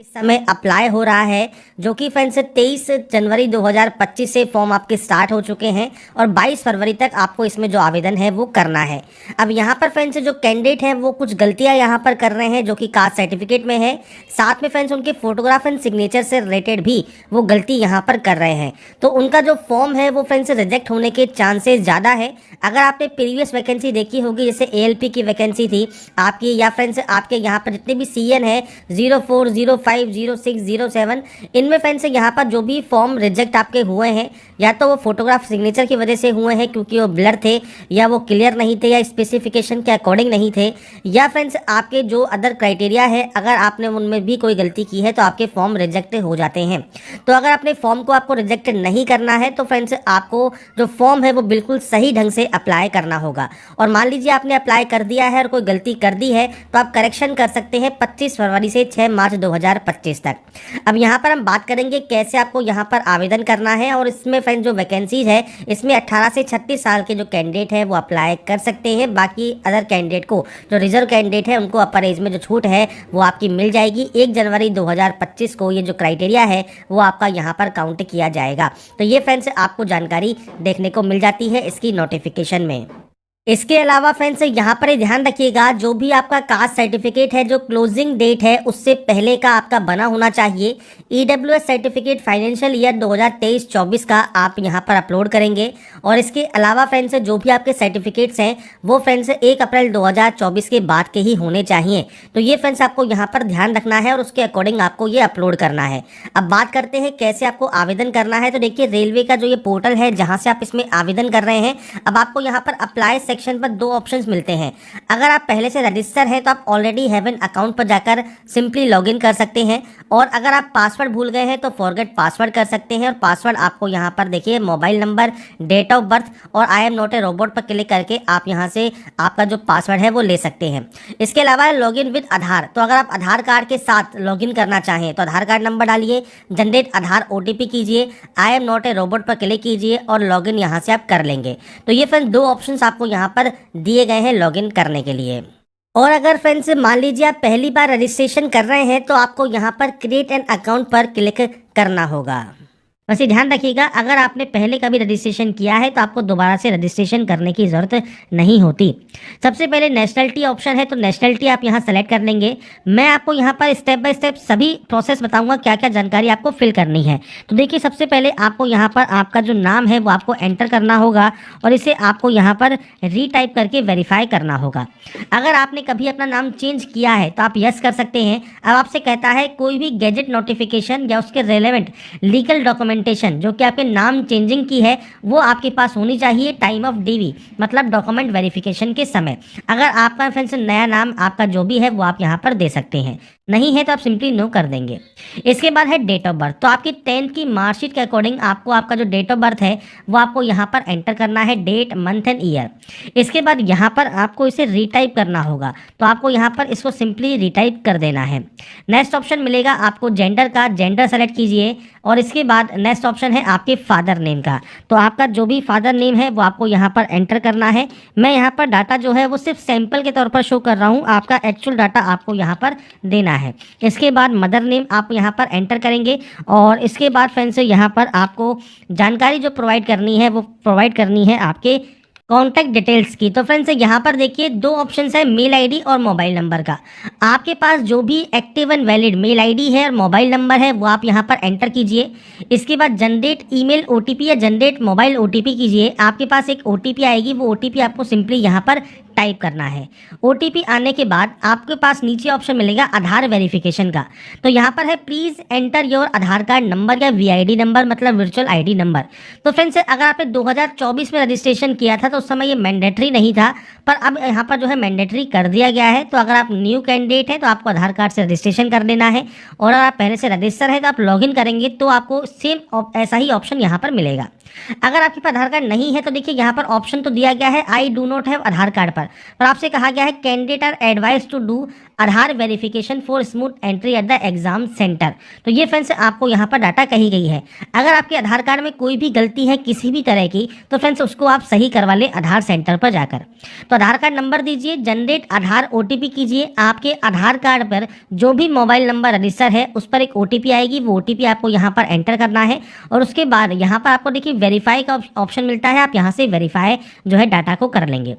इस समय अप्लाई हो रहा है, जो कि फ्रेंड्स 23 जनवरी 2025 से फॉर्म आपके स्टार्ट हो चुके हैं और 22 फरवरी तक आपको इसमें जो आवेदन है वो करना है। अब यहाँ पर फ्रेंड्स जो कैंडिडेट हैं वो कुछ गलतियाँ यहाँ पर कर रहे हैं जो कि कास्ट सर्टिफिकेट में है, साथ में फ्रेंड्स उनके फोटोग्राफ एंड सिग्नेचर से रिलेटेड भी वो गलती यहाँ पर कर रहे हैं, तो उनका जो फॉर्म है वो फ्रेंड्स रिजेक्ट होने के चांसेस ज़्यादा है। अगर आपने प्रीवियस वैकेंसी देखी होगी, जैसे ALP की वैकेंसी थी आपकी, या फ्रेंड्स आपके यहाँ पर जितने भी CN है 04, 05, 06, 07, इनमें फ्रेंड्स यहाँ पर जो भी फॉर्म रिजेक्ट आपके हुए हैं, या तो वो फोटोग्राफ सिग्नेचर की वजह से हुए हैं क्योंकि वो ब्लर थे, या वो क्लियर नहीं थे, या स्पेसिफिकेशन के अकॉर्डिंग नहीं थे, या फ्रेंड्स आपके जो अदर क्राइटेरिया है अगर आपने उनमें भी कोई गलती की है तो आपके फॉर्म रिजेक्ट हो जाते हैं। तो अगर अपने फॉर्म को आपको रिजेक्ट नहीं करना है तो फ्रेंड्स आपको जो फॉर्म है वो बिल्कुल सही ढंग से अप्लाई करना होगा। और मान लीजिए आपने अप्लाई कर दिया है और कोई गलती कर दी है तो आप करेक्शन कर सकते हैं 25 फरवरी से 6 मार्च 2025 तक। अब यहाँ पर हम बात करेंगे कैसे आपको यहाँ पर आवेदन करना है, और इसमें फ्रेंड्स जो वैकेंसीज है इसमें 18 से 36 साल के जो कैंडिडेट है वो अप्लाई कर सकते हैं। बाकी अदर कैंडिडेट को, जो रिजर्व कैंडिडेट है, उनको अपर एज में जो छूट है वो आपकी मिल जाएगी। 1 जनवरी 2025 को ये जो क्राइटेरिया है वो आपका यहाँ पर काउंट किया जाएगा। तो ये फ्रेंड्स आपको जानकारी देखने को मिल जाती है इसकी नोटिफिकेशन में। इसके अलावा फ्रेंड्स यहाँ पर ध्यान रखिएगा, जो भी आपका कास्ट सर्टिफिकेट है जो क्लोजिंग डेट है उससे पहले का आपका बना होना चाहिए। EWS सर्टिफिकेट फाइनेंशियल ईयर 2023-24 का आप यहाँ पर अपलोड करेंगे। और इसके अलावा फ्रेंड्स जो भी आपके सर्टिफिकेट्स हैं वो फ्रेंड्स 1 अप्रैल 2024 के बाद के ही होने चाहिए। तो ये फ्रेंड्स आपको यहाँ पर ध्यान रखना है और उसके अकॉर्डिंग आपको ये अपलोड करना है। अब बात करते हैं कैसे आपको आवेदन करना है। तो देखिए, रेलवे का जो ये पोर्टल है जहाँ से आप इसमें आवेदन कर रहे हैं, अब आपको यहाँ पर अप्लाई सेक्शन पर 2 ऑप्शंस मिलते हैं। अगर आप पहले से रजिस्टर हैं तो आप ऑलरेडी हैव एन अकाउंट पर जाकर सिंपली लॉगिन कर सकते हैं, और अगर आप पासवर्ड भूल गए हैं तो फॉरगेट पासवर्ड कर सकते हैं। और पासवर्ड आपको यहाँ पर देखिए mobile number, date of birth और I am not a robot पर क्लिक करके आप यहाँ से आपका जो पासवर्ड है वो ले सकते हैं। इसके अलावा लॉगिन विद आधार, तो अगर आप आधार कार्ड के साथ लॉगिन करना चाहें तो आधार कार्ड नंबर डालिए, जनरेट आधार OTP कीजिए, आई एम नॉट ए रोबोट पर क्लिक कीजिए और लॉगिन यहाँ से आप कर लेंगे। तो ये फ्रेंड्स 2 ऑप्शंस आपको यहाँ पर दिए गए हैं लॉगिन करने के लिए। और अगर फ्रेंड्स मान लीजिए आप पहली बार रजिस्ट्रेशन कर रहे हैं तो आपको यहाँ पर क्रिएट एन अकाउंट पर क्लिक करना होगा। वैसे ध्यान रखिएगा, अगर आपने पहले कभी रजिस्ट्रेशन किया है तो आपको दोबारा से रजिस्ट्रेशन करने की ज़रूरत नहीं होती। सबसे पहले नेशनलिटी ऑप्शन है, तो नेशनलिटी आप यहाँ सेलेक्ट कर लेंगे। मैं आपको यहाँ पर स्टेप बाय स्टेप सभी प्रोसेस बताऊंगा क्या क्या जानकारी आपको फिल करनी है। तो देखिए, सबसे पहले आपको यहाँ पर आपका जो नाम है वो आपको एंटर करना होगा और इसे आपको यहाँ पर रीटाइप करके वेरीफाई करना होगा। अगर आपने कभी अपना नाम चेंज किया है तो आप यस कर सकते हैं। अब आपसे कहता है कोई भी गैजेट नोटिफिकेशन या उसके रेलेवेंट लीगल डॉक्यूमेंटेशन जो कि आपके नाम चेंजिंग की है वो आपके पास होनी चाहिए टाइम ऑफ DV, मतलब डॉक्यूमेंट वेरिफिकेशन के समय। अगर आपका फ्रेंड्स नया नाम आपका जो भी है वो आप यहाँ पर दे सकते हैं, नहीं है तो आप सिंपली नो कर देंगे। इसके बाद है डेट ऑफ बर्थ, तो आपकी 10th की मार्कशीट के अकॉर्डिंग आपको आपका जो डेट ऑफ बर्थ है वो आपको यहाँ पर एंटर करना है, डेट, मंथ एंड ईयर। इसके बाद यहाँ पर आपको इसे रीटाइप करना होगा, तो आपको यहाँ पर इसको सिंपली रीटाइप कर देना है। नेक्स्ट ऑप्शन मिलेगा आपको जेंडर का, जेंडर सेलेक्ट कीजिए। और इसके बाद नेक्स्ट ऑप्शन है आपके फादर नेम का, तो आपका जो भी फादर नेम है वो आपको यहाँ पर एंटर करना है। मैं यहाँ पर डाटा जो है वो सिर्फ सैंपल के तौर पर शो कर रहा हूँ, आपका एक्चुअल डाटा आपको यहाँ पर देना है। इसके बाद मदर नेम आप यहाँ पर एंटर करेंगे, और इसके बाद फ्रेंड्स यहाँ पर आपको जानकारी जो प्रोवाइड करनी है वो प्रोवाइड करनी है आपके कॉन्टैक्ट डिटेल्स की। तो फ्रेंड्स यहाँ पर देखिए 2 ऑप्शंस है, मेल ID और मोबाइल नंबर का। आपके पास जो भी active and valid mail ID है और मोबाइल नंबर है वो आप यहाँ पर एंटर कीजिए। इसके बाद जनरेट ईमेल OTP या जनरेट मोबाइल OTP कीजिए। आपके पास एक OTP आएगी, वो OTP आपको सिंपली यहाँ पर टाइप करना है। OTP आने के बाद आपके पास नीचे ऑप्शन मिलेगा आधार वेरिफिकेशन का, तो यहाँ पर है please enter your Aadhaar card number या VID नंबर, मतलब वर्चुअल ID नंबर। तो फ्रेंड्स अगर आपने 2024 में रजिस्ट्रेशन किया था तो उस समय ये मैंडेटरी नहीं था, पर अब यहाँ पर जो है मैंडेटरी कर दिया गया है। तो अगर आप न्यू कैंडिडेट हैं तो आपको आधार कार्ड से रजिस्ट्रेशन कर लेना है, और अगर आप पहले से रजिस्टर है तो आप लॉगिन करेंगे तो आपको सेम ऐसा ही ऑप्शन यहाँ पर मिलेगा। अगर आपके पास आधार कार्ड नहीं है तो देखिए यहाँ पर ऑप्शन तो दिया गया है I do not have Aadhaar card पर आपसे कहा गया है candidate are advise to do Aadhaar verification for smooth entry at the exam centre. तो ये फ्रेंड्स आपको यहाँ पर डाटा कही गई है। अगर आपके आधार कार्ड में कोई भी गलती है किसी भी तरह की, तो फ्रेंड्स उसको आप सही करवा लें आधार सेंटर पर जाकर। तो आधार कार्ड नंबर दीजिए, जनरेट आधार ओटीपी कीजिए। आपके आधार कार्ड पर जो भी मोबाइल नंबर रजिस्टर है उस पर एक ओटीपी आएगी, वो ओटीपी आपको यहाँ पर एंटर करना है। और उसके बाद यहाँ पर आपको देखिए वेरीफाई का ऑप्शन मिलता है, आप यहाँ से वेरीफाई जो है डाटा को कर लेंगे।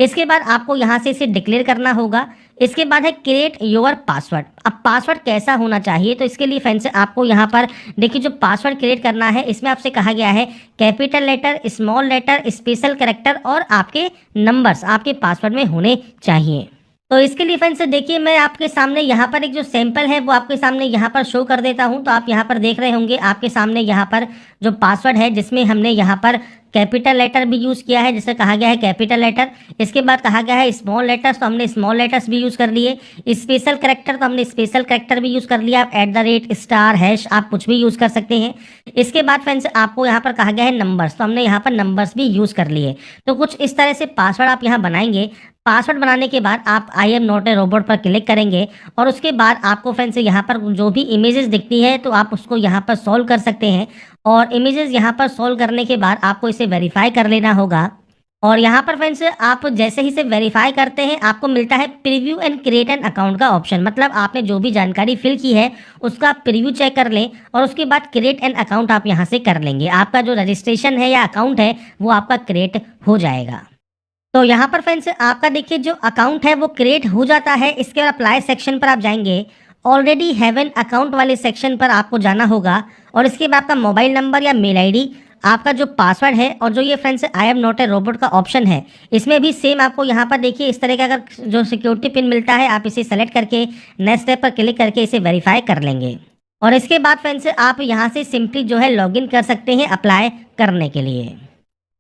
इसके बाद आपको यहाँ से इसे डिक्लेयर करना होगा। इसके बाद है क्रिएट योर पासवर्ड। अब पासवर्ड कैसा होना चाहिए, तो इसके लिए फ्रेंड्स आपको यहाँ पर देखिए जो पासवर्ड क्रिएट करना है इसमें आपसे कहा गया है capital letter, small letter, special character और आपके नंबर्स आपके पासवर्ड में होने चाहिए। तो इसके लिए फ्रेंड्स देखिए मैं आपके सामने यहाँ पर एक जो सैंपल है वो आपके सामने यहाँ पर शो कर देता हूँ। तो आप यहाँ पर देख रहे होंगे आपके सामने यहाँ पर जो पासवर्ड है जिसमें हमने यहाँ पर कैपिटल लेटर भी यूज़ किया है, जिसे कहा गया है कैपिटल लेटर। इसके बाद कहा गया है स्मॉल लेटर्स, तो हमने स्मॉल लेटर्स भी यूज़ कर लिए। स्पेशल कैरेक्टर, तो हमने स्पेशल कैरेक्टर भी यूज़ कर लिया। @ स्टार हैश आप कुछ भी यूज़ कर सकते हैं। इसके बाद फ्रेंड्स आपको यहाँ पर कहा गया है नंबर्स, तो हमने यहाँ पर नंबर्स भी यूज़ कर लिए। तो कुछ इस तरह से पासवर्ड आप यहाँ बनाएंगे। पासवर्ड बनाने के बाद आप आई एम नॉट ए रोबोट पर क्लिक करेंगे और उसके बाद आपको फ्रेंड्स यहाँ पर जो भी इमेजेस दिखती है तो आप उसको यहाँ पर सॉल्व कर सकते हैं। और इमेजेस यहाँ पर सॉल्व करने के बाद आपको इसे वेरीफाई कर लेना होगा। और यहाँ पर फ्रेंड्स आप जैसे ही इसे वेरीफाई करते हैं आपको मिलता है preview and create an account का ऑप्शन। मतलब आपने जो भी जानकारी फिल की है उसका आप प्रीव्यू चेक कर लें और उसके बाद क्रिएट एन अकाउंट आप यहाँ से कर लेंगे। आपका जो रजिस्ट्रेशन है या अकाउंट है वो आपका क्रिएट हो जाएगा। तो यहाँ पर फ्रेंड्स आपका देखिए जो अकाउंट है वो क्रिएट हो जाता है। इसके बाद अप्लाई सेक्शन पर आप जाएंगे, ऑलरेडी हैव एन अकाउंट वाले सेक्शन पर आपको जाना होगा और इसके बाद आपका मोबाइल नंबर या मेल आईडी, आपका जो पासवर्ड है और जो ये friends I am not a robot का ऑप्शन है इसमें भी सेम आपको यहाँ पर देखिए इस तरह का अगर जो सिक्योरिटी पिन मिलता है आप इसे सेलेक्ट करके नेक्स्ट स्टेप पर क्लिक करके इसे वेरीफाई कर लेंगे। और इसके बाद फ्रेंड्स आप यहाँ से सिंपली जो है लॉगिन कर सकते हैं अप्लाई करने के लिए।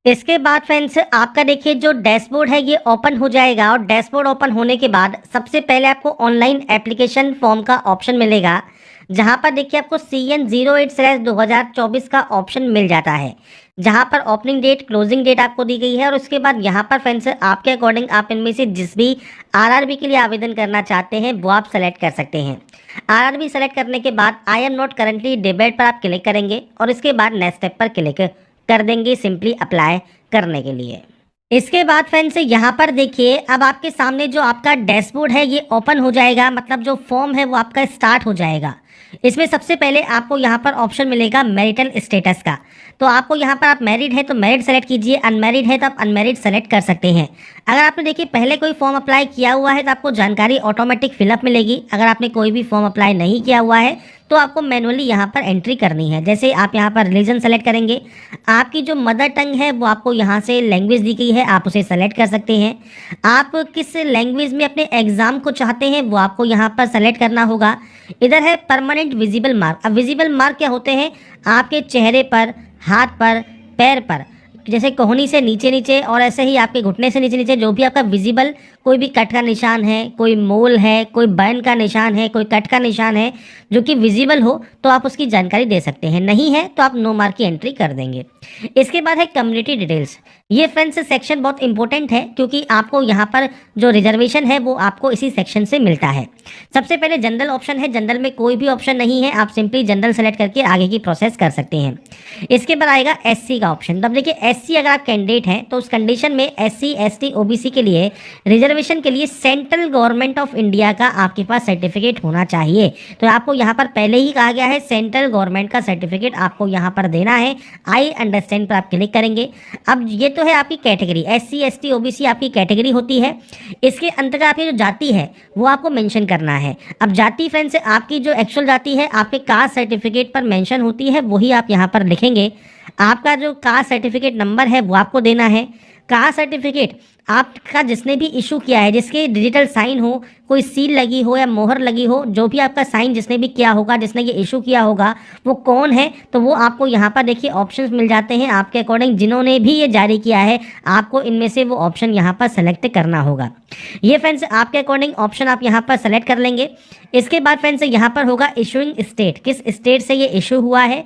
इसके बाद फ्रेंड्स आपका देखिए जो डैशबोर्ड है ये ओपन हो जाएगा और डैशबोर्ड ओपन होने के बाद सबसे पहले आपको ऑनलाइन एप्लीकेशन फॉर्म का ऑप्शन मिलेगा, जहां पर देखिए आपको CN08/2024 का ऑप्शन मिल जाता है, जहां पर ओपनिंग डेट क्लोजिंग डेट आपको दी गई है। और उसके बाद यहाँ पर फ्रेंड्स आपके अकॉर्डिंग आप इनमें से जिस भी RRB के लिए आवेदन करना चाहते हैं वो आप सेलेक्ट कर सकते हैं। RRB सेलेक्ट करने के बाद आई एम नॉट करंटली डिबेट पर आप क्लिक करेंगे और इसके बाद नेक्स्ट स्टेप पर क्लिक कर देंगे सिंपली अप्लाई करने के लिए। इसके बाद फ्रेंड्स यहाँ पर देखिए अब आपके सामने जो आपका डैशबोर्ड है ये ओपन हो जाएगा, मतलब जो फॉर्म है वो आपका स्टार्ट हो जाएगा। इसमें सबसे पहले आपको यहाँ पर ऑप्शन मिलेगा मैरिटल स्टेटस का। तो आपको यहाँ पर आप मैरिड है तो मैरिड सेलेक्ट कीजिए, अनमैरिड है तो आप अनमैरिड सेलेक्ट कर सकते हैं। अगर आपने देखिए पहले कोई फॉर्म अप्लाई किया हुआ है तो आपको जानकारी ऑटोमेटिक फिलअप मिलेगी। अगर आपने कोई भी फॉर्म अप्लाई नहीं किया हुआ है तो आपको मैनुअली यहाँ पर एंट्री करनी है। जैसे आप यहाँ पर रिलीजन सेलेक्ट करेंगे, आपकी जो मदर टंग है वो आपको यहाँ से लैंग्वेज दी गई है आप उसे सेलेक्ट कर सकते हैं। आप किस लैंग्वेज में अपने एग्जाम को चाहते हैं वो आपको यहाँ पर सेलेक्ट करना होगा। इधर है परमानेंट विजिबल मार्क। अब विजिबल मार्क क्या होते हैं, आपके चेहरे पर, हाथ पर, पैर पर, जैसे कोहनी से नीचे नीचे और ऐसे ही आपके घुटने से नीचे नीचे जो भी आपका विजिबल कोई भी कट का निशान है, कोई मोल है, कोई बर्न का निशान है, कोई कट का निशान है जो कि विजिबल हो तो आप उसकी जानकारी दे सकते हैं। नहीं है तो आप नो मार्क की एंट्री कर देंगे। इसके बाद है कम्युनिटी डिटेल्स। ये फ्रेंड्स सेक्शन बहुत इंपॉर्टेंट है क्योंकि आपको यहाँ पर जो रिजर्वेशन है वो आपको इसी सेक्शन से मिलता है। सबसे पहले जनरल ऑप्शन है, जनरल में कोई भी ऑप्शन नहीं है, आप सिंपली जनरल सेलेक्ट करके आगे की प्रोसेस कर सकते हैं। इसके बाद आएगा SC का ऑप्शन। तब देखिए SC अगर आप कैंडिडेट हैं तो उस कंडीशन में SC ST OBC के लिए रिजर्वेशन के लिए सेंट्रल गवर्नमेंट ऑफ इंडिया का आपके पास सर्टिफिकेट होना चाहिए। तो आपको यहाँ पर पहले ही कहा गया है सेंट्रल गवर्नमेंट का सर्टिफिकेट आपको यहाँ पर देना है। आई अंडरस्टैंड पर आप क्लिक करेंगे। अब ये तो है आपकी कैटेगरी, SC ST OBC आपकी कैटेगरी होती है। इसके अंतर्गत आपकी जो जाति है वो आपको मेंशन करना है। अब जाति फ्रेंड्स आपकी जो एक्चुअल जाति है आपके कास्ट सर्टिफिकेट पर मेंशन होती है, वही आप यहाँ पर लिखेंगे। आपका जो कास्ट सर्टिफिकेट नंबर है वो आपको देना है। कास्ट सर्टिफिकेट आपका जिसने भी इशू किया है, जिसके डिजिटल साइन हो, कोई सील लगी हो या मोहर लगी हो, जो भी आपका साइन जिसने भी किया होगा, जिसने ये इशू किया होगा वो कौन है, तो वो आपको यहाँ पर देखिए ऑप्शंस मिल जाते हैं आपके अकॉर्डिंग। जिन्होंने भी ये जारी किया है आपको इनमें से वो ऑप्शन यहाँ पर सेलेक्ट करना होगा। ये फ्रेंड्स आपके अकॉर्डिंग ऑप्शन आप यहाँ पर सेलेक्ट कर लेंगे। इसके बाद फ्रेंड्स यहाँ पर होगा इशूइंग स्टेट, किस स्टेट से ये इशू हुआ है।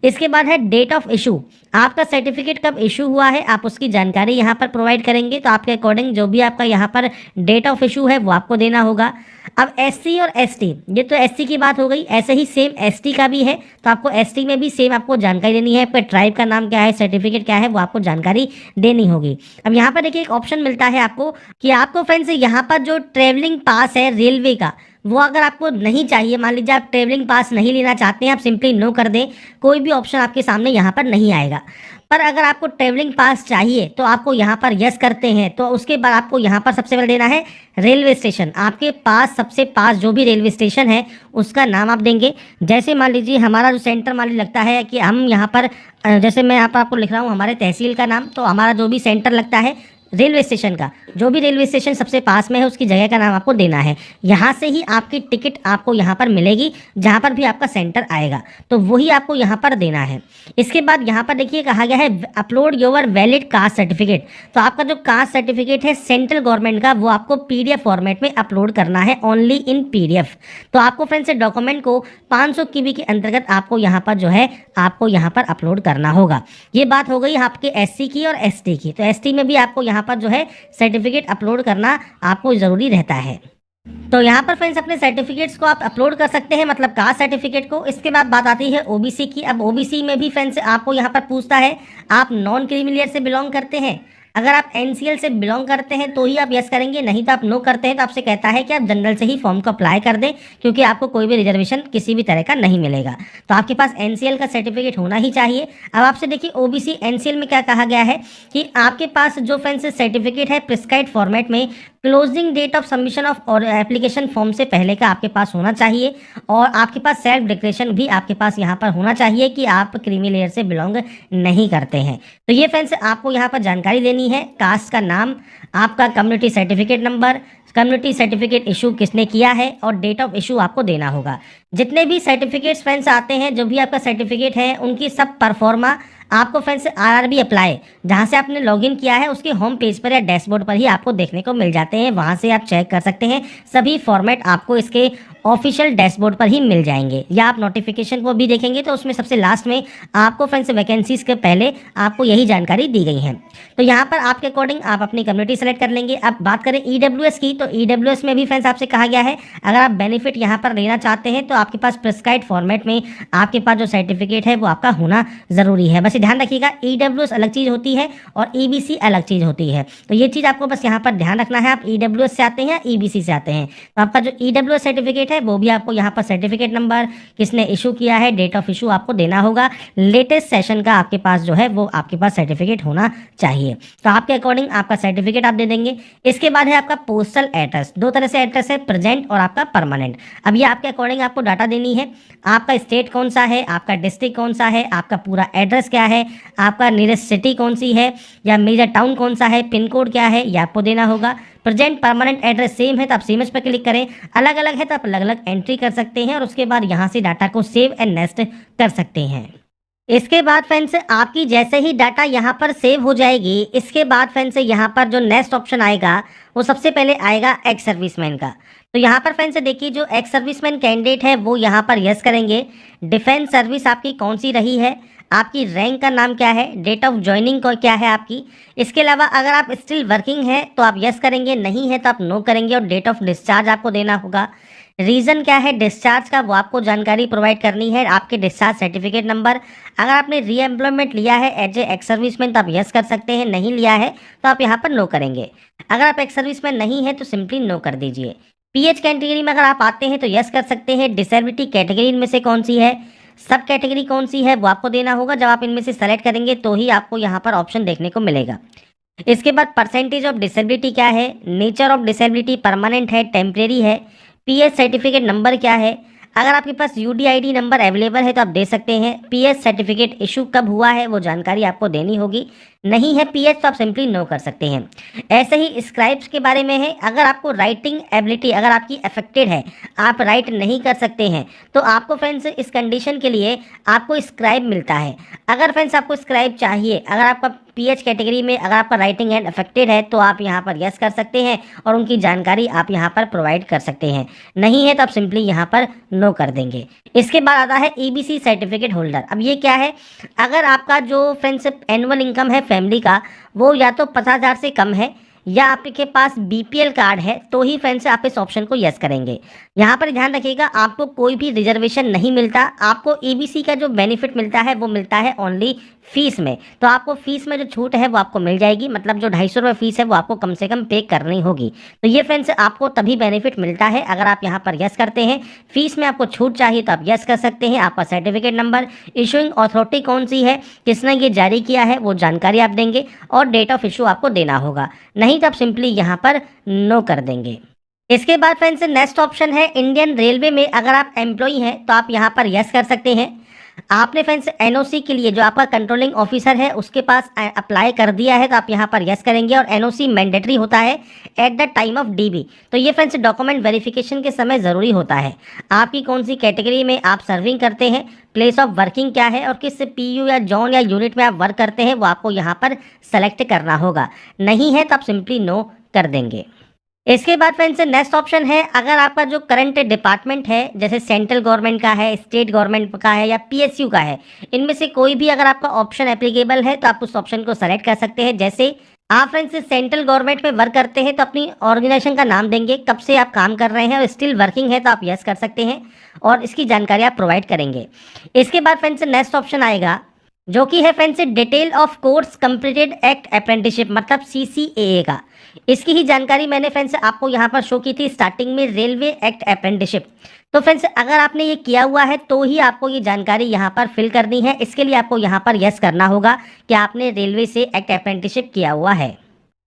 इसके बाद है डेट ऑफ इशू, आपका सर्टिफिकेट कब इशू हुआ है आप उसकी जानकारी यहाँ पर प्रोवाइड करेंगे। तो आपके अकॉर्डिंग जो भी आपका यहाँ पर डेट ऑफ इशू है वो आपको देना होगा। अब एससी और एसटी, ये तो एससी की बात हो गई, ऐसे ही सेम एसटी का भी है। तो आपको एसटी में भी सेम आपको जानकारी देनी है, आपका ट्राइब का नाम क्या है, सर्टिफिकेट क्या है, वो आपको जानकारी देनी होगी। अब यहाँ पर देखिए एक ऑप्शन मिलता है आपको कि आपको फ्रेंड्स यहाँ पर जो ट्रेवलिंग पास है रेलवे का, वो अगर आपको नहीं चाहिए, मान लीजिए आप ट्रेवलिंग पास नहीं लेना चाहते हैं, आप सिंपली नो कर दें, कोई भी ऑप्शन आपके सामने यहाँ पर नहीं आएगा। पर अगर आपको ट्रेवलिंग पास चाहिए तो आपको यहाँ पर यस करते हैं, तो उसके बाद आपको यहाँ पर सबसे पहले देना है रेलवे स्टेशन, आपके पास सबसे पास जो भी रेलवे स्टेशन है उसका नाम आप देंगे। जैसे मान लीजिए हमारा जो सेंटर मान लीजिए लगता है कि हम यहाँ पर जैसे मैं यहाँ पर आपको लिख रहा हूँ हमारे तहसील का नाम, तो हमारा जो भी सेंटर लगता है रेलवे स्टेशन का, जो भी रेलवे स्टेशन सबसे पास में है उसकी जगह का नाम आपको देना है। यहाँ से ही आपकी टिकट आपको यहाँ पर मिलेगी, जहाँ पर भी आपका सेंटर आएगा तो वही आपको यहाँ पर देना है। इसके बाद यहाँ पर देखिए कहा गया है upload your valid caste certificate, तो आपका जो कास्ट सर्टिफिकेट है सेंट्रल गवर्नमेंट का वो आपको पीडीएफ फॉर्मेट में अपलोड करना है, ओनली इन पीडीएफ। तो आपको फ्रेंड्स से डॉक्यूमेंट को 500 KB के अंतर्गत आपको यहाँ पर जो है आपको यहाँ पर अपलोड करना होगा। ये बात हो गई आपके एससी की और एसटी की। तो एसटी में भी आपको यहाँ पर जो है सर्टिफिकेट अपलोड करना आपको ज़रूरी रहता है। तो यहाँ पर फ्रेंड्स अपने सर्टिफिकेट्स को आप अपलोड कर सकते हैं, मतलब कास्ट सर्टिफिकेट को। इसके बाद बात आती है ओबीसी की। अब ओबीसी में भी फ्रेंड्स आपको यहाँ पर पूछता है आप नॉन क्रीमी से बिलोंग करते हैं। अगर आप एनसीएल से बिलोंग करते हैं तो ही आप यस करेंगे, नहीं तो आप नो करते हैं तो आपसे कहता है कि आप जनरल से ही फॉर्म को अप्लाई कर दें, क्योंकि आपको कोई भी रिजर्वेशन किसी भी तरह का नहीं मिलेगा। तो आपके पास एनसीएल का सर्टिफिकेट होना ही चाहिए। अब आपसे देखिए ओबीसी एनसीएल में क्या कहा गया है कि आपके पास जो फ्रेंड्स सर्टिफिकेट है प्रिस्क्राइब्ड फॉर्मेट में closing date of submission of और एप्लीकेशन फॉर्म से पहले का आपके पास होना चाहिए, और आपके पास सेल्फ डिक्लेरेशन भी आपके पास यहाँ पर होना चाहिए कि आप क्रीमी लेयर से बिलोंग नहीं करते हैं। तो ये फ्रेंड्स आपको यहाँ पर जानकारी देनी है, कास्ट का नाम, आपका community certificate number, community certificate issue किसने किया है, और डेट ऑफ इशू आपको देना होगा। जितने भी सर्टिफिकेट्स फ्रेंड्स आते हैं, जो भी आपका सर्टिफिकेट है उनकी सब परफॉर्मा आपको फ्रेंड्स आरआरबी अप्लाई जहाँ से आपने लॉगिन किया है उसके होम पेज पर या डैशबोर्ड पर ही आपको देखने को मिल जाते हैं, वहाँ से आप चेक कर सकते हैं। सभी फॉर्मेट आपको इसके ऑफिशियल डैशबोर्ड पर ही मिल जाएंगे, या आप नोटिफिकेशन को भी देखेंगे तो उसमें सबसे लास्ट में आपको फ्रेंड्स वैकेंसीज के पहले आपको यही जानकारी दी गई है। तो यहाँ पर आपके अकॉर्डिंग आप अपनी कम्युनिटी सेलेक्ट कर लेंगे। अब बात करें ईडब्ल्यूएस की, तो ईडब्ल्यूएस में भी फ्रेंड्स आपसे कहा गया है अगर आप बेनिफिट यहाँ पर लेना चाहते हैं तो आपके पास प्रिस्क्राइब्ड फॉर्मेट में आपके पास जो सर्टिफिकेट है वो आपका होना ज़रूरी है। बस ध्यान रखिएगा ईडब्ल्यूएस अलग चीज़ होती है और ईबीसी अलग चीज़ होती है, तो ये चीज़ आपको बस यहाँ पर ध्यान रखना है। आप ईडब्ल्यूएस से आते हैं या ईबीसी से आते हैं, तो आपका जो ईडब्ल्यूएस सर्टिफिकेट है वो भी आपको यहाँ पर सर्टिफिकेट नंबर, किसने इशू किया है, डेट ऑफ इशू आपको देना होगा। लेटेस्ट सेशन का आपके पास जो है वो आपके पास सर्टिफिकेट होना चाहिए। तो आपके अकॉर्डिंग आपका सर्टिफिकेट आप दे देंगे। इसके बाद है आपका पोस्टल एड्रेस, दो तरह से एड्रेस है, प्रेजेंट और आपका परमानेंट। अब ये आपके अकॉर्डिंग आपको डाटा देनी है, आपका स्टेट कौन सा है, आपका डिस्ट्रिक्ट कौन सा है, आपका पूरा एड्रेस क्या है, आपका नियरेस्ट सिटी कौन सी है या मेजर टाउन कौन सा है, पिन कोड क्या है, ये आपको देना होगा। प्रेजेंट परमानेंट एड्रेस सेम है तो आप सेम पर क्लिक करें, अलग अलग है तो आप अलग अलग एंट्री कर सकते हैं और उसके बाद यहाँ से डाटा को सेव एंड नेक्स्ट कर सकते हैं। इसके बाद फ्रेंड्स आपकी जैसे ही डाटा यहाँ पर सेव हो जाएगी, इसके बाद फ्रेंड्स यहाँ पर जो नेक्स्ट ऑप्शन आएगा वो सबसे पहले आएगा एक्स सर्विसमैन का। तो यहाँ पर फ्रेंड्स देखिए जो एक्स सर्विसमैन कैंडिडेट है वो यहाँ पर यस करेंगे। डिफेंस सर्विस आपकी कौन सी रही है, आपकी रैंक का नाम क्या है, डेट ऑफ ज्वाइनिंग क्या है आपकी। इसके अलावा अगर आप स्टिल वर्किंग हैं तो आप यस करेंगे, नहीं है तो आप नो करेंगे, और डेट ऑफ डिस्चार्ज आपको देना होगा। रीज़न क्या है डिस्चार्ज का वो आपको जानकारी प्रोवाइड करनी है, आपके डिस्चार्ज सर्टिफिकेट नंबर। अगर आपने री एम्प्लॉयमेंट लिया है एज ए एक्स सर्विसमैन तो आप यस कर सकते हैं, नहीं लिया है तो आप यहाँ पर नो करेंगे। अगर आप एक्स सर्विसमैन नहीं है तो सिंपली नो कर दीजिए। पीएच कैटेगरी में अगर आप आते हैं तो यस कर सकते हैं। डिसेबिलिटी कैटेगरी इनमें से कौन सी है, सब कैटेगरी कौन सी है वो आपको देना होगा। जब आप इनमें से सेलेक्ट करेंगे तो ही आपको यहाँ पर ऑप्शन देखने को मिलेगा। इसके बाद परसेंटेज ऑफ डिसेबिलिटी क्या है, नेचर ऑफ डिसेबिलिटी परमानेंट है, टेम्परेरी है, पीएच सर्टिफिकेट नंबर क्या है। अगर आपके पास यूडीआईडी नंबर अवेलेबल है तो आप दे सकते हैं। पीएच सर्टिफिकेट इशू कब हुआ है वो जानकारी आपको देनी होगी। नहीं है पीएच तो आप सिंपली नो कर सकते हैं। ऐसे ही स्क्राइब्स के बारे में है, अगर आपको राइटिंग एबिलिटी अगर आपकी अफेक्टेड है, आप राइट नहीं कर सकते हैं, तो आपको फ्रेंड्स इस कंडीशन के लिए आपको स्क्राइब मिलता है। अगर फ्रेंड्स आपको स्क्राइब चाहिए, अगर आपका पीएच कैटेगरी में अगर आपका राइटिंग एंड अफेक्टेड है, तो आप यहाँ पर यस कर सकते हैं और उनकी जानकारी आप यहाँ पर प्रोवाइड कर सकते हैं। नहीं है तो आप सिंपली यहाँ पर नो कर देंगे। इसके बाद आता है ईबीसी सर्टिफिकेट होल्डर। अब ये क्या है, अगर आपका जो फ्रेंड्स एनुअल इनकम है फैमिली का वो या तो 50,000 से कम है या आपके पास बीपीएल कार्ड है, तो ही फ्रेंड्स आप इस ऑप्शन को यस करेंगे। यहाँ पर ध्यान रखिएगा, आपको कोई भी रिजर्वेशन नहीं मिलता। आपको ईबीसी का जो बेनिफिट मिलता है वो मिलता है ओनली फीस में। तो आपको फीस में जो छूट है वो आपको मिल जाएगी, मतलब जो 250 रुपये फीस है वो आपको कम से कम पे करनी होगी। तो ये फ्रेंड्स आपको तभी बेनिफिट मिलता है अगर आप यहाँ पर यस करते हैं। फीस में आपको छूट चाहिए तो आप यस कर सकते हैं। आपका सर्टिफिकेट नंबर, इशूइंग अथॉरिटी कौन सी है, किसने ये जारी किया है, वो जानकारी आप देंगे और डेट ऑफ इशू आपको देना होगा। नहीं तो आप सिंपली यहाँ पर नो कर देंगे। इसके बाद फ्रेंड्स नेक्स्ट ऑप्शन है इंडियन रेलवे में अगर आप एम्प्लॉई हैं तो आप यहाँ पर यस कर सकते हैं। आपने फ्रेंड्स एनओसी के लिए जो आपका कंट्रोलिंग ऑफिसर है उसके पास अप्लाई कर दिया है, तो आप यहाँ पर यस करेंगे और एनओसी मैंडेटरी होता है at the time of dB. तो ये फ्रेंड्स डॉक्यूमेंट वेरिफिकेशन के समय ज़रूरी होता है। आपकी कौन सी कैटेगरी में आप सर्विंग करते हैं, प्लेस ऑफ वर्किंग क्या है और किस पीयू या जोन या यूनिट में आप वर्क करते हैं, वो आपको यहाँ पर सेलेक्ट करना होगा। नहीं है तो आप सिंपली नो कर देंगे। इसके बाद फ्रेंड्स नेक्स्ट ऑप्शन है अगर आपका जो करंट डिपार्टमेंट है, जैसे सेंट्रल गवर्नमेंट का है, स्टेट गवर्नमेंट का है या पीएसयू का है, इनमें से कोई भी अगर आपका ऑप्शन एप्लीकेबल है तो आप उस ऑप्शन को सेलेक्ट कर सकते हैं। जैसे आप फ्रेंड्स सेंट्रल गवर्नमेंट में वर्क करते हैं तो अपनी ऑर्गेनाइजेशन का नाम देंगे, कब से आप काम कर रहे हैं और स्टिल वर्किंग है तो आप यस कर सकते हैं और इसकी जानकारी आप प्रोवाइड करेंगे। इसके बाद फ्रेंड्स नेक्स्ट ऑप्शन आएगा जो कि है friends detail of course completed act apprenticeship, मतलब सीसीएए का। इसकी ही जानकारी मैंने फ्रेंड्स आपको यहाँ पर शो की थी स्टार्टिंग में, रेलवे एक्ट अप्रेंटिसशिप। तो फ्रेंड्स अगर आपने ये किया हुआ है तो ही आपको ये जानकारी यहाँ पर फिल करनी है। इसके लिए आपको यहाँ पर यस करना होगा कि आपने रेलवे से एक्ट अप्रेंटिसशिप किया हुआ है।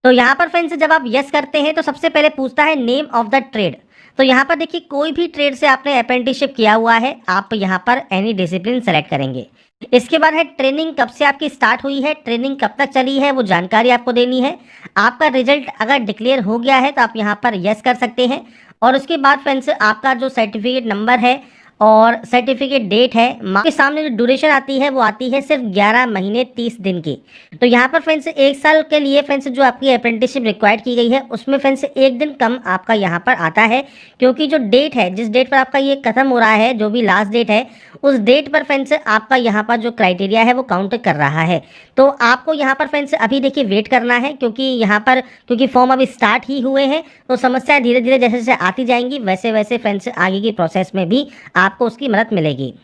तो यहाँ पर फ्रेंड्स जब आप यस करते हैं तो सबसे पहले पूछता है नेम ऑफ द ट्रेड। तो यहाँ पर देखिए कोई भी ट्रेड से आपने अप्रेंटिसशिप किया हुआ है, आप यहाँ पर एनी डिसिप्लिन सेलेक्ट करेंगे। इसके बाद है ट्रेनिंग कब से आपकी स्टार्ट हुई है, ट्रेनिंग कब तक चली है, वो जानकारी आपको देनी है। आपका रिजल्ट अगर डिक्लेयर हो गया है तो आप यहाँ पर यस कर सकते हैं। और उसके बाद फ्रेंड्स आपका जो सर्टिफिकेट नंबर है और सर्टिफिकेट डेट है, के सामने जो ड्यूरेशन आती है वो आती है सिर्फ 11 महीने 30 दिन की। तो यहाँ पर फ्रेंड्स 1 साल के लिए फ्रेंड्स जो आपकी अप्रेंटिसशिप रिक्वायर्ड की गई है उसमें फ्रेंड्स 1 दिन कम आपका यहाँ पर आता है, क्योंकि जो डेट है, जिस डेट पर आपका ये खत्म हो रहा है, जो भी लास्ट डेट है, उस डेट पर फ्रेंड्स आपका यहाँ पर जो क्राइटेरिया है वो काउंट कर रहा है। तो आपको यहाँ पर फ्रेंड्स अभी देखिए वेट करना है, क्योंकि यहाँ पर क्योंकि फॉर्म अभी स्टार्ट ही हुए हैं, तो समस्याएं धीरे धीरे जैसे जैसे आती जाएंगी वैसे वैसे फ्रेंड्स आगे की प्रोसेस में भी आपको उसकी मदद मिलेगी।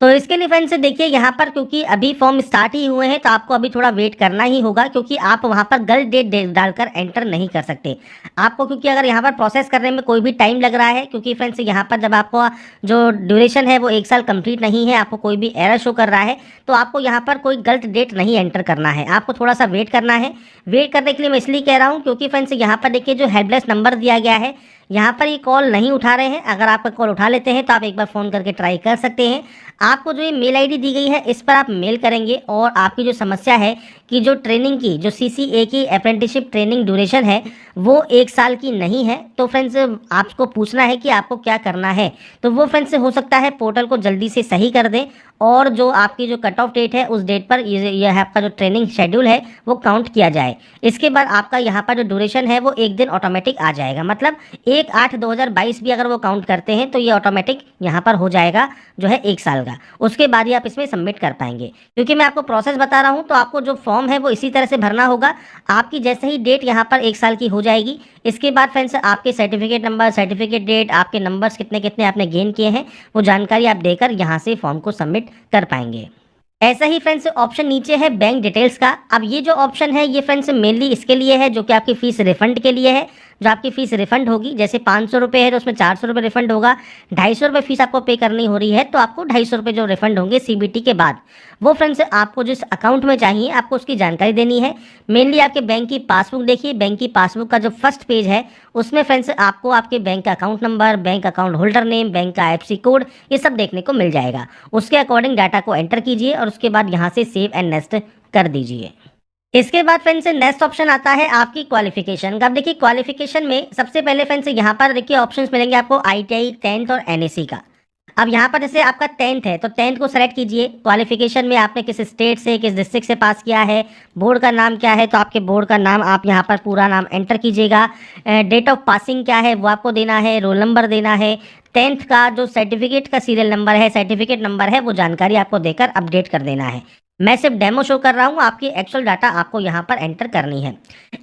तो इसके लिए फ्रेंड्स देखिए यहाँ पर क्योंकि अभी फॉर्म स्टार्ट ही हुए हैं तो आपको अभी थोड़ा वेट करना ही होगा, क्योंकि आप वहाँ पर गलत डेट डालकर एंटर नहीं कर सकते आपको, क्योंकि अगर यहाँ पर प्रोसेस करने में कोई भी टाइम लग रहा है, क्योंकि फ्रेंड्स यहाँ पर जब आपको जो ड्यूरेशन है वो 1 साल कंप्लीट नहीं है, आपको कोई भी एरर शो कर रहा है, तो आपको यहाँ पर कोई गलत डेट नहीं एंटर करना है, आपको थोड़ा सा वेट करना है। वेट करने के लिए मैं इसलिए कह रहा हूँ क्योंकि फ्रेंड्स यहाँ पर देखिए जो हेल्पलेस नंबर दिया गया है, यहाँ पर ये कॉल नहीं उठा रहे हैं। अगर आपका कॉल उठा लेते हैं तो आप एक बार फ़ोन करके ट्राई कर सकते हैं। आपको जो ये मेल आईडी दी गई है इस पर आप मेल करेंगे और आपकी जो समस्या है कि जो ट्रेनिंग की जो सीसीए की अप्रेंटिसशिप ट्रेनिंग ड्यूरेशन है वो 1 साल की नहीं है, तो फ्रेंड्स आपको पूछना है कि आपको क्या करना है। तो वो फ्रेंड्स हो सकता है पोर्टल को जल्दी से सही कर दें और जो आपकी जो कट ऑफ डेट है उस डेट पर यह आपका जो ट्रेनिंग शेड्यूल है वो काउंट किया जाए। इसके बाद आपका यहाँ पर जो ड्यूरेशन है वो 1 दिन ऑटोमेटिक आ जाएगा, मतलब 1/8/2022 भी अगर वो काउंट करते हैं तो ये ऑटोमेटिक यहाँ पर हो जाएगा जो है 1 साल का। उसके बाद ही आप इसमें सबमिट कर पाएंगे। क्योंकि मैं आपको प्रोसेस बता रहा हूँ तो आपको जो फॉर्म है वो इसी तरह से भरना होगा। आपकी जैसे ही डेट यहाँ पर 1 साल की हो जाएगी, इसके बाद फ्रेंड्स आपके सर्टिफिकेट नंबर, सर्टिफिकेट डेट, आपके नंबर्स कितने कितने आपने गेन किए हैं वो जानकारी आप देकर यहाँ से फॉर्म को सबमिट कर पाएंगे। ऐसा ही फ्रेंड्स ऑप्शन नीचे है बैंक डिटेल्स का। अब ये जो ऑप्शन है ये फ्रेंड्स मेनली इसके लिए है जो कि आपकी फीस रिफंड के लिए है। जो आपकी फीस रिफंड होगी, जैसे 500 रुपये है तो उसमें 400 रुपये रिफंड होगा। 250 रुपये फीस आपको पे करनी हो रही है तो आपको 250 रुपये जो रिफंड होंगे सीबीटी के बाद, वो फ्रेंड्स आपको जिस अकाउंट में चाहिए आपको उसकी जानकारी देनी है। मेनली आपके बैंक की पासबुक देखिए, बैंक की पासबुक का जो फर्स्ट पेज है उसमें फ्रेंड्स आपको आपके बैंक का account number, bank account holder name, bank का आईएफएससी कोड, ये सब देखने को मिल जाएगा। उसके अकॉर्डिंग डाटा को एंटर कीजिए और उसके बाद यहाँ से सेव एंड नेक्स्ट कर दीजिए। इसके बाद फ्रेंड्स नेक्स्ट ऑप्शन आता है आपकी क्वालिफिकेशन का। अब देखिए क्वालिफिकेशन में सबसे पहले फ्रेंड्स यहाँ पर देखिए ऑप्शंस मिलेंगे आपको आईटीआई, 10th और एनएससी का। अब यहाँ पर जैसे आपका 10th है तो 10th को सेलेक्ट कीजिए। क्वालिफिकेशन में आपने किस स्टेट से, किस डिस्ट्रिक्ट से पास किया है, बोर्ड का नाम क्या है, तो आपके बोर्ड का नाम आप यहाँ पर पूरा नाम एंटर कीजिएगा। डेट ऑफ पासिंग क्या है वो आपको देना है, रोल नंबर देना है, 10th का जो सर्टिफिकेट का सीरियल नंबर है, सर्टिफिकेट नंबर है, वो जानकारी आपको देकर अपडेट कर देना है। मैं सिर्फ डेमो शो कर रहा हूँ, आपकी एक्चुअल डाटा आपको यहाँ पर एंटर करनी है।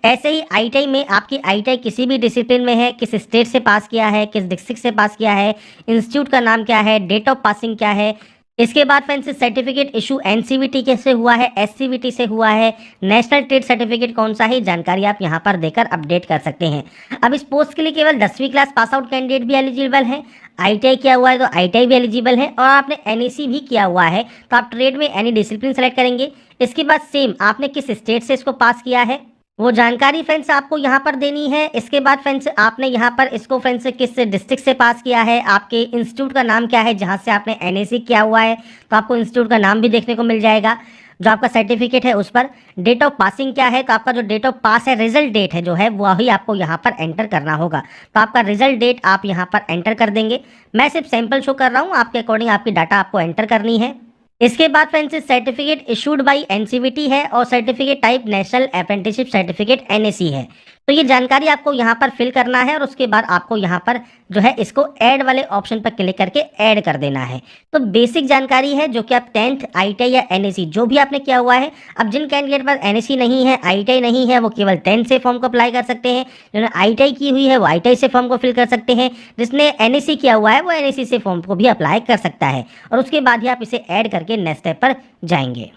ऐसे ही आईटीआई में आपकी आईटीआई किसी भी डिसिप्लिन में है, किस स्टेट से पास किया है, किस डिस्ट्रिक्ट से पास किया है, इंस्टीट्यूट का नाम क्या है, डेट ऑफ पासिंग क्या है। इसके बाद फ्रेंड्स सर्टिफिकेट इशू एनसीवीटी कैसे हुआ है, एससीवीटी से हुआ है, नेशनल ट्रेड सर्टिफिकेट कौन सा है, जानकारी आप यहाँ पर देकर अपडेट कर सकते हैं। अब इस पोस्ट के लिए केवल 10वीं क्लास पास आउट कैंडिडेट भी एलिजिबल है। आईटीआई किया हुआ है तो आईटीआई भी एलिजिबल है, और आपने एनएससी भी किया हुआ है तो आप ट्रेड में एनी डिसिप्लिन सेलेक्ट करेंगे। इसके बाद सेम आपने किस स्टेट से इसको पास किया है वो जानकारी फ्रेंड्स आपको यहाँ पर देनी है। इसके बाद फ्रेंड्स आपने यहाँ पर इसको फ्रेंड्स किस डिस्ट्रिक्ट से पास किया है, आपके इंस्टीट्यूट का नाम क्या है जहाँ से आपने एनएससी किया हुआ है, तो आपको इंस्टीट्यूट का नाम भी देखने को मिल जाएगा। जो आपका सर्टिफिकेट है उस पर डेट ऑफ पासिंग क्या है, तो आपका जो डेट ऑफ पास है, रिजल्ट डेट है जो है वही आपको यहाँ पर एंटर करना होगा। तो आपका रिजल्ट डेट आप यहाँ पर एंटर कर देंगे। मैं सिर्फ सैंपल शो कर रहा हूँ, आपके अकॉर्डिंग आपकी डाटा आपको एंटर करनी है। इसके बाद friends certificate issued by NCVT है और certificate type national apprenticeship certificate NSC है। तो ये जानकारी आपको यहाँ पर फिल करना है और उसके बाद आपको यहाँ पर जो है इसको ऐड वाले ऑप्शन पर क्लिक करके ऐड कर देना है। तो बेसिक जानकारी है जो कि आप 10th आईटीआई या एनएससी जो भी आपने किया हुआ है। अब जिन कैंडिडेट पर एनएससी नहीं है, आईटीआई नहीं है, वो केवल 10th से फॉर्म को अप्लाई कर सकते हैं। जिन्होंने आईटीआई की हुई है वो आईटीआई से फॉर्म को फिल कर सकते हैं। जिसने एनएससी किया हुआ है वो एनएससी से फॉर्म को भी अप्लाई कर सकता है, और उसके बाद ही आप इसे ऐड करके नेक्स्ट स्टेप पर जाएंगे।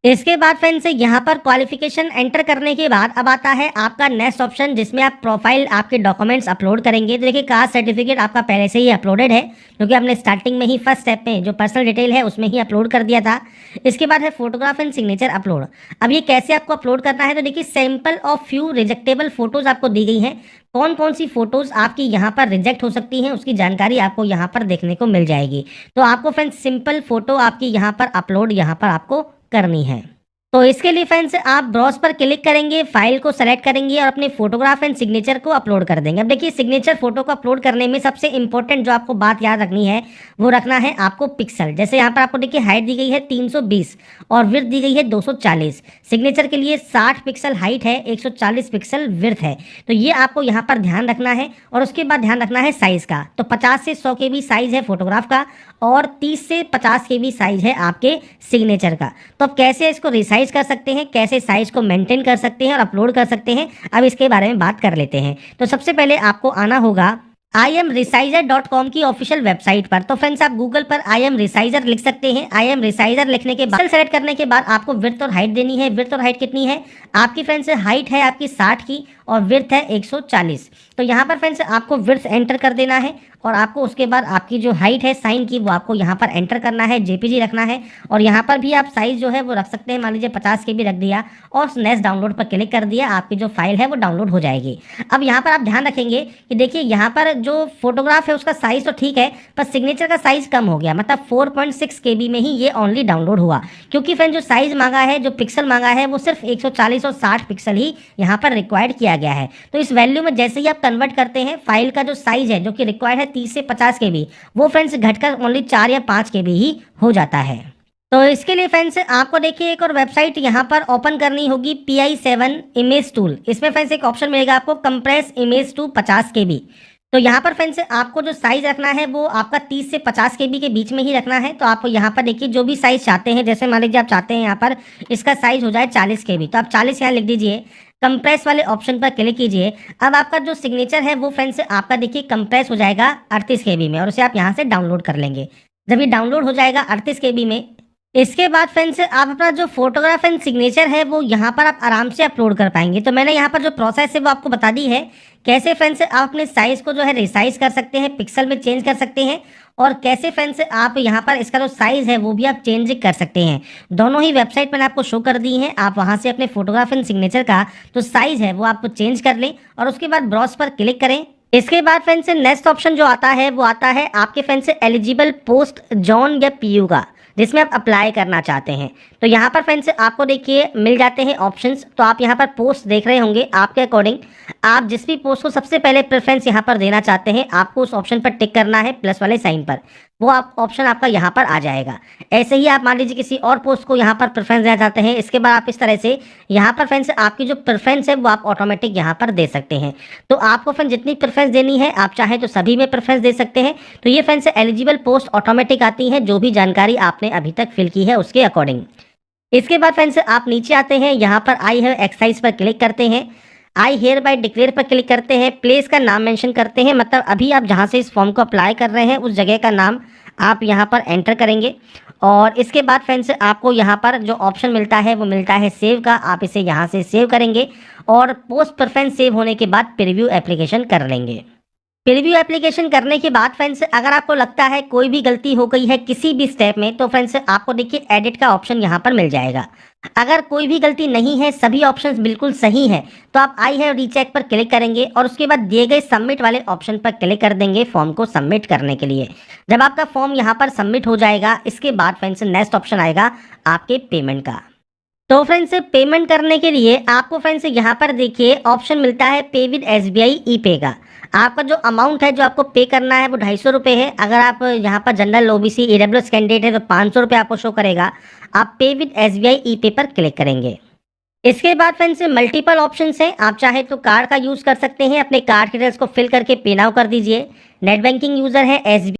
इसके बाद फ्रेंड्स यहाँ पर क्वालिफिकेशन एंटर करने के बाद अब आता है आपका नेक्स्ट ऑप्शन, जिसमें आप प्रोफाइल आपके डॉक्यूमेंट्स अपलोड करेंगे। तो देखिए कास्ट सर्टिफिकेट आपका पहले से ही अपलोडेड है, क्योंकि आपने स्टार्टिंग में ही फर्स्ट स्टेप में जो पर्सनल डिटेल है उसमें ही अपलोड कर दिया था। इसके बाद है फोटोग्राफ एंड सिग्नेचर अपलोड। अब ये कैसे आपको अपलोड करना है, तो देखिए सैंपल ऑफ फ्यू रिजेक्टेबल फोटोज आपको दी गई हैं। कौन कौन सी फोटोज आपकी यहाँ पर रिजेक्ट हो सकती हैं उसकी जानकारी आपको यहाँ पर देखने को मिल जाएगी। तो आपको फ्रेंड्स सिंपल फोटो आपकी यहाँ पर अपलोड यहाँ पर आपको करनी है। तो इसके लिए फ्रेंड्स आप ब्राउज पर क्लिक करेंगे, फाइल को सेलेक्ट करेंगे और अपने फोटोग्राफ एंड सिग्नेचर को अपलोड कर देंगे। अब देखिए सिग्नेचर फोटो को अपलोड करने में सबसे इंपॉर्टेंट जो आपको बात याद रखनी है वो रखना है आपको पिक्सल। जैसे यहाँ पर आपको देखिए हाइट दी गई है 320 और विड्थ दी गई है 240। सिग्नेचर के लिए 60 पिक्सल हाइट है, 140 पिक्सल विड्थ है। तो ये आपको यहाँ पर ध्यान रखना है। और उसके बाद ध्यान रखना है साइज़ का। तो 50 से 100 KB साइज़ है फोटोग्राफ का और 30 से 50 KB साइज़ है आपके सिग्नेचर का। तो अब कैसे इसको रिसाइज कर सकते हैं, कैसे साइज को मेंटेन कर सकते हैं और अपलोड कर सकते हैं, अब इसके बारे में बात कर लेते हैं। तो सबसे पहले आपको आना होगा imresizer.com की ऑफिशियल वेबसाइट पर। तो फ्रेंड्स आप गूगल पर imresizer लिख सकते हैं। imresizer लिखने के बाद सेलेक्ट करने के बाद आपको विड्थ और हाइट देनी है। विड्थ और हाइट कितनी है आपकी फ्रेंड्स, हाइट है आपकी 60 की और विड्थ है 140। तो यहाँ पर फ्रेंड्स आपको विड्थ एंटर कर देना है और आपको उसके बाद आपकी जो हाइट है साइन की वो आपको यहाँ पर एंटर करना है, जेपीजी रखना है। और यहाँ पर भी आप साइज जो है वो रख सकते हैं, मान लीजिए 50 KB रख दिया और नेक्स्ट डाउनलोड पर क्लिक कर दिया, आपकी जो फाइल है वो डाउनलोड हो जाएगी। अब यहाँ पर आप ध्यान रखेंगे कि देखिए यहाँ पर जो फोटोग्राफ है उसका साइज तो ठीक है, पर सिग्नेचर का साइज कम हो गया, मतलब 4.6 KB में ही ये ओनली डाउनलोड हुआ। क्योंकि फ्रेंड जो साइज मांगा है, जो पिक्सल मांगा है वो सिर्फ 140 और 60 पिक्सल ही यहाँ पर रिक्वायर्ड किया गया है। तो इस वैल्यू में जैसे ही आप कन्वर्ट करते हैं, फाइल का जो साइज है जो कि रिक्वायर्ड है 30 से 50 KB, वो फ्रेंड्स घटकर ओनली 4 या 5 KB ही हो जाता है। तो इसके लिए फ्रेंड्स आपको देखिए एक और वेबसाइट यहाँ पर ओपन करनी होगी, PI7 इमेज टूल। इसमें फ्रेंड्स एक ऑप्शन मिलेगा आपको कंप्रेस इमेज टू 50 KB। तो यहाँ पर फ्रेंड्स आपको जो साइज रखना है वो आपका 30 से 50 KB के बीच में ही रखना है। तो आप यहाँ पर देखिए जो भी साइज चाहते हैं, जैसे मान लीजिए आप चाहते हैं यहाँ पर इसका साइज हो जाए 40 KB, तो आप 40 यहाँ लिख दीजिए। कंप्रेस वाले ऑप्शन पर क्लिक कीजिए। अब आपका जो सिग्नेचर है वो फ्रेंड्स आपका देखिए कंप्रेस हो जाएगा 38 KB में और उसे आप यहाँ से डाउनलोड कर लेंगे। जब ये डाउनलोड हो जाएगा 38 KB में, इसके बाद फ्रेंड्स आप अपना जो फोटोग्राफ एंड सिग्नेचर है वो यहाँ पर आप आराम से अपलोड कर पाएंगे। तो मैंने यहाँ पर जो प्रोसेस है वो आपको बता दी है, कैसे फ्रेंड्स आप अपने साइज को जो है रिसाइज कर सकते हैं, पिक्सल में चेंज कर सकते हैं, और कैसे फ्रेंड्स आप यहाँ पर इसका जो साइज है वो भी आप चेंज कर सकते हैं। दोनों ही वेबसाइट मैंने आपको शो कर दी है। आप वहाँ से अपने फोटोग्राफ एंड सिग्नेचर का जो साइज है वो आपको चेंज कर लें और उसके बाद ब्राउज पर क्लिक करें। इसके बाद फ्रेंड्स नेक्स्ट ऑप्शन जो आता है वो आता है आपके फ्रेंड्स एलिजिबल पोस्ट जॉन या PU का। जिसमें आप अप्लाई करना चाहते हैं। तो यहाँ पर फ्रेंड्स आपको देखिए मिल जाते हैं ऑप्शंस। तो आप यहाँ पर पोस्ट देख रहे होंगे, आपके अकॉर्डिंग आप जिस भी पोस्ट को सबसे पहले प्रेफरेंस यहाँ पर देना चाहते हैं, आपको उस ऑप्शन पर टिक करना है प्लस वाले साइन पर, वो आप ऑप्शन आपका यहाँ पर आ जाएगा। ऐसे ही आप मान लीजिए किसी और पोस्ट को यहाँ पर प्रेफरेंस देना चाहते हैं, इसके बाद आप इस तरह से यहाँ पर फ्रेंड्स आपकी जो प्रेफरेंस है वो आप ऑटोमेटिक यहाँ पर दे सकते हैं। तो आपको फ्रेंड्स जितनी प्रेफरेंस देनी है आप चाहे तो सभी में प्रेफरेंस दे सकते हैं। तो ये फ्रेंड्स एलिजिबल पोस्ट ऑटोमेटिक आती है, जो भी जानकारी आपने अभी तक फिल की है उसके अकॉर्डिंग। इसके बाद फ्रेंड्स आप नीचे आते हैं, यहाँ पर आई हैव एक्सरसाइज पर क्लिक करते हैं, आई हेयर बाय डिक्लेयर पर क्लिक करते हैं, प्लेस का नाम मेंशन करते हैं, मतलब अभी आप जहाँ से इस फॉर्म को अप्लाई कर रहे हैं उस जगह का नाम आप यहाँ पर एंटर करेंगे। और इसके बाद फ्रेंड्स आपको यहाँ पर जो ऑप्शन मिलता है वो मिलता है सेव का, आप इसे यहाँ से सेव करेंगे और पोस्ट प्रेफरेंस सेव होने के बाद प्रीव्यू एप्लीकेशन कर लेंगे। प्रीव्यू एप्लीकेशन करने के बाद फ्रेंड्स अगर आपको लगता है कोई भी गलती हो गई है किसी भी स्टेप में, तो फ्रेंड्स आपको देखिए एडिट का ऑप्शन यहाँ पर मिल जाएगा। अगर कोई भी गलती नहीं है, सभी ऑप्शंस बिल्कुल सही है, तो आप आई हैव रीचेक पर क्लिक करेंगे और उसके बाद दिए गए सबमिट वाले ऑप्शन पर क्लिक कर देंगे फॉर्म को सबमिट करने के लिए। जब आपका फॉर्म यहाँ पर सबमिट हो जाएगा, इसके बाद फ्रेंड्स नेक्स्ट ऑप्शन आएगा आपके पेमेंट का। तो फ्रेंड्स पेमेंट करने के लिए आपको फ्रेंड्स यहाँ पर देखिए ऑप्शन मिलता है पे विद SBI ई पे का। आपका जो अमाउंट है जो आपको पे करना है वो 250 रुपये है। अगर आप यहाँ पर जनरल OBC EWS कैंडिडेट है तो 500 रुपये आपको शो करेगा। आप पे विद SBI ई पे पर क्लिक करेंगे। इसके बाद फ्रेंड्स मल्टीपल ऑप्शंस हैं, आप चाहे तो कार्ड का यूज़ कर सकते हैं, अपने कार्ड डिटेल्स को फिल करके पे नाउ कर दीजिए। नेट बैंकिंग यूज़र है SBI